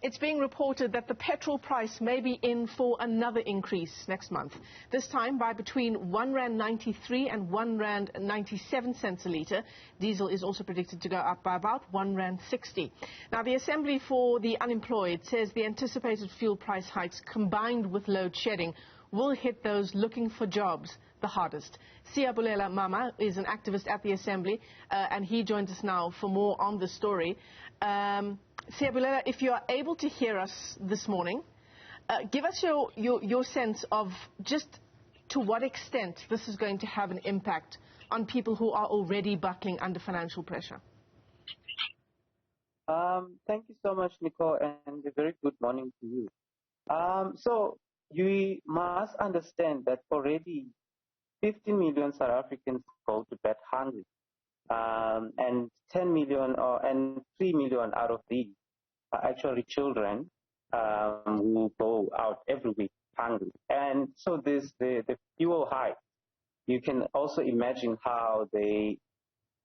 It's being reported that the petrol price may be in for another increase next month, this time by between R1.93 and R1.97 a litre. Diesel is also predicted to go up by about R1.60. Now, the Assembly for the Unemployed says the anticipated fuel price hikes combined with load shedding will hit those looking for jobs the hardest. Siyabulela Mama is an activist at the Assembly, and he joins us now for more on the story. Siyabulela, if you are able to hear us this morning, give us your sense of just to what extent this is going to have an impact on people who are already buckling under financial pressure. Thank you so much, Nicole, and a very good morning to you. So you must understand that already 15 million South Africans go to bed hungry. And 10 million and 3 million out of these are actually children who go out every week hungry. And so this the fuel hike, you can also imagine how they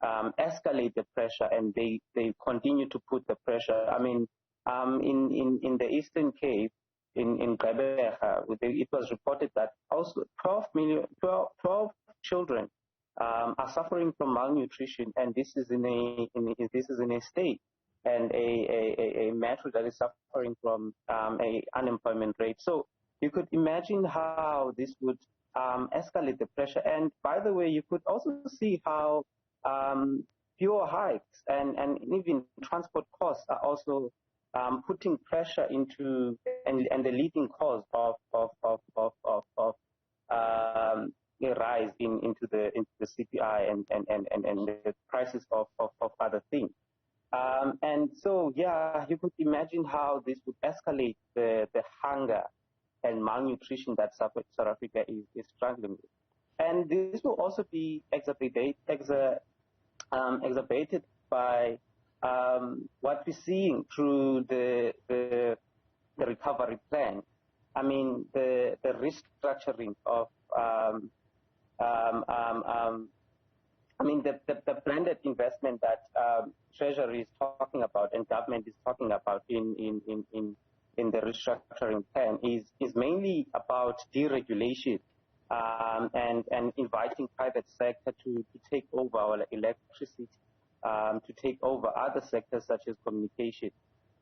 escalate the pressure, and they continue to put the pressure. I mean, in the Eastern Cape, in Gqeberha, it was reported that also 12 children are suffering from malnutrition, and this is in a state and a metro that is suffering from a unemployment rate. So you could imagine how this would escalate the pressure. And by the way, you could also see how fuel hikes and even transport costs are also putting pressure into and the leading cause of a rise into the CPI and the prices of other things. And so, yeah, you could imagine how this would escalate the hunger and malnutrition that South Africa is struggling with. And this will also be exacerbated by what we're seeing through the recovery plan. I mean, the restructuring of the blended investment that Treasury is talking about and government is talking about in the restructuring plan is mainly about deregulation and inviting private sector to take over our electricity, to take over other sectors such as communication.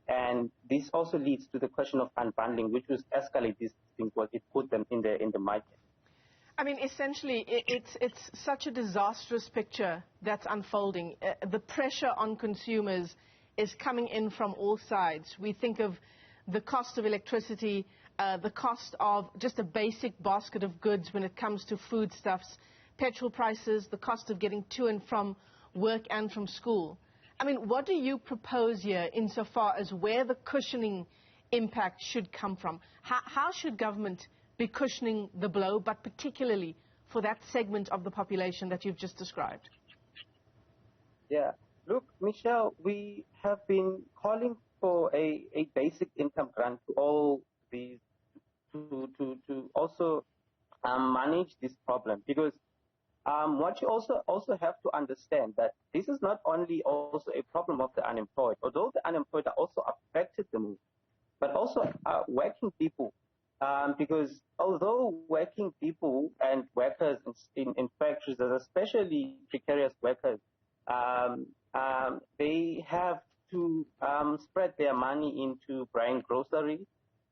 And this also leads to the question of unbundling, which will escalate these things, because it put them in the market. I mean, essentially, it's such a disastrous picture that's unfolding. The pressure on consumers is coming in from all sides. We think of the cost of electricity, the cost of just a basic basket of goods when it comes to foodstuffs, petrol prices, the cost of getting to and from work and from school. I mean, what do you propose here insofar as where the cushioning impact should come from? How should government be cushioning the blow, but particularly for that segment of the population that you've just described? Yeah. Look, Michelle, we have been calling for a basic income grant to all these to also manage this problem, because what you also have to understand that this is not only also a problem of the unemployed, although the unemployed are also affected the most, but also working people. Because although working people and workers in factories, especially precarious workers, they have to spread their money into buying groceries,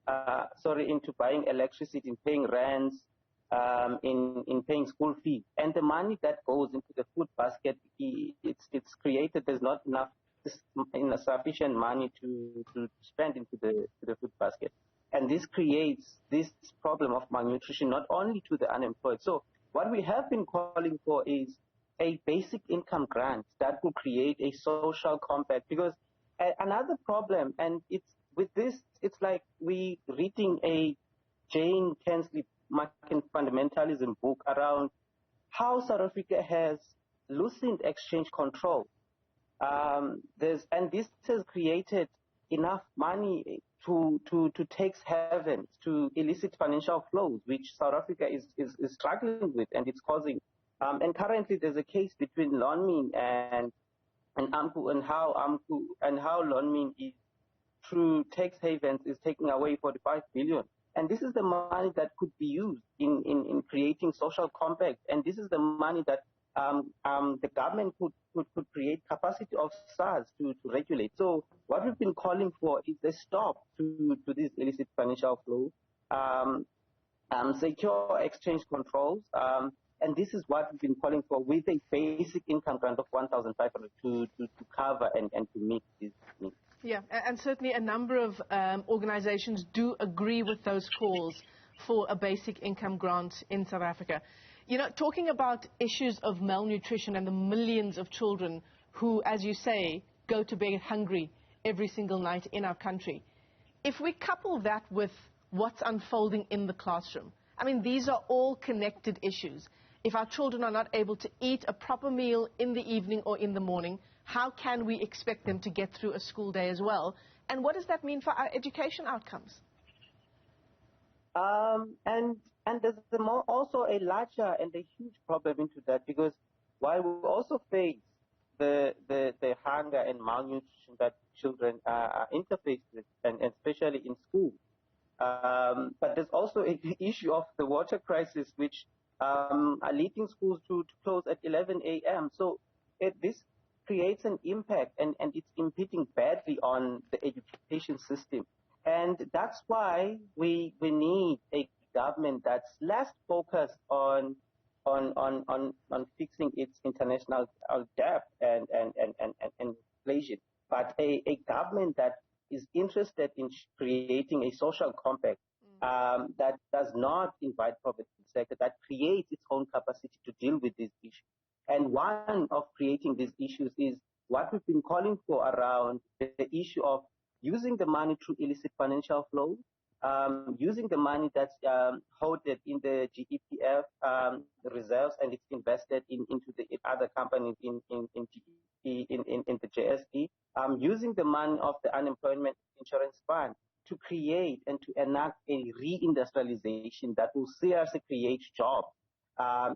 into buying electricity, in paying rents, in paying school fees. And the money that goes into the food basket, it's created, there's not enough sufficient money to spend into the food basket. And this creates this problem of malnutrition, not only to the unemployed. So what we have been calling for is a basic income grant that will create a social compact. Because another problem, and it's like we reading a Jane Kensley market fundamentalism book around how South Africa has loosened exchange control. This has created enough money to tax havens, to illicit financial flows, which South Africa is struggling with, and it's causing. And currently, there's a case between Lonmin and AMCU, and how Lonmin is through tax havens is taking away 45 billion. And this is the money that could be used in creating social compact. And this is the money that the government could create capacity of SARS to regulate. So what we've been calling for is a stop to this illicit financial flow, secure exchange controls, and this is what we've been calling for with a basic income grant of 1,500 to cover and to meet these needs. Yeah, and certainly a number of organizations do agree with those calls for a basic income grant in South Africa. You know, talking about issues of malnutrition and the millions of children who, as you say, go to bed hungry every single night in our country, if we couple that with what's unfolding in the classroom, I mean, these are all connected issues. If our children are not able to eat a proper meal in the evening or in the morning, how can we expect them to get through a school day as well? And what does that mean for our education outcomes? And there's also a larger and a huge problem into that, because while we also face the hunger and malnutrition that children are interfaced with, and especially in school, but there's also an issue of the water crisis, which are leading schools to close at 11 a.m. So this creates an impact, and it's impeding badly on the education system. And that's why we need a government that's less focused on fixing its international debt and inflation, but a government that is interested in creating a social compact that does not invite private sector, that creates its own capacity to deal with these issues. And one of creating these issues is what we've been calling for around the issue of using the money through illicit financial flow, using the money that's hoarded in the GEPF reserves and it's invested into the other companies in the JSE, using the money of the unemployment insurance fund to create and to enact a reindustrialization that will seriously create jobs,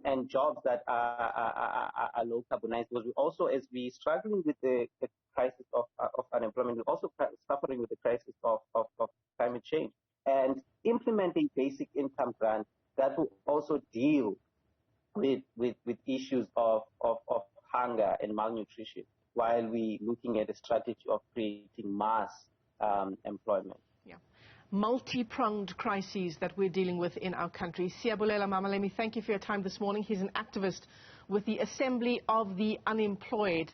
and jobs that are low carbonized. Because we also, as we struggling with the crisis of unemployment, we're also suffering with the crisis of climate change. And implementing basic income grant that will also deal with issues of hunger and malnutrition, while we looking at a strategy of creating mass employment. Yeah. Multi-pronged crises that we're dealing with in our country. Siyabulela Mama, let me thank you for your time this morning. He's an activist with the Assembly of the Unemployed.